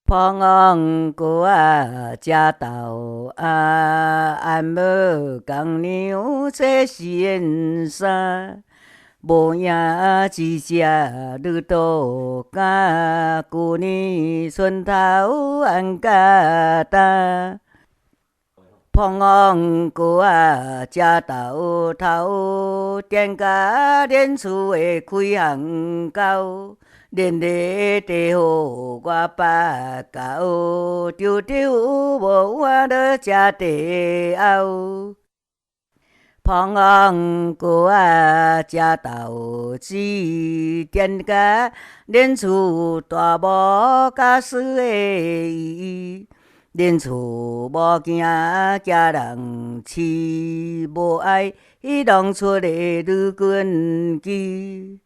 phong ong của cha tàu anh mơ càng nhiều sẽ xin xa bố nhà chỉ cha đưa tổ ca cô ni xuân thảo anh ca ta phong ong của cha tàu thảo trên cả đến suối khuy hàng cao đến để tê hồ qua pa cao tiêu tiêu bộ hoa đỡ cha tê ao phong ong của cha tàu chỉ trên cả đến su tòa bò cá sư ấy đến su bò kia cha đằng chi bộ ai ý đồng xua để đưa quân kỳ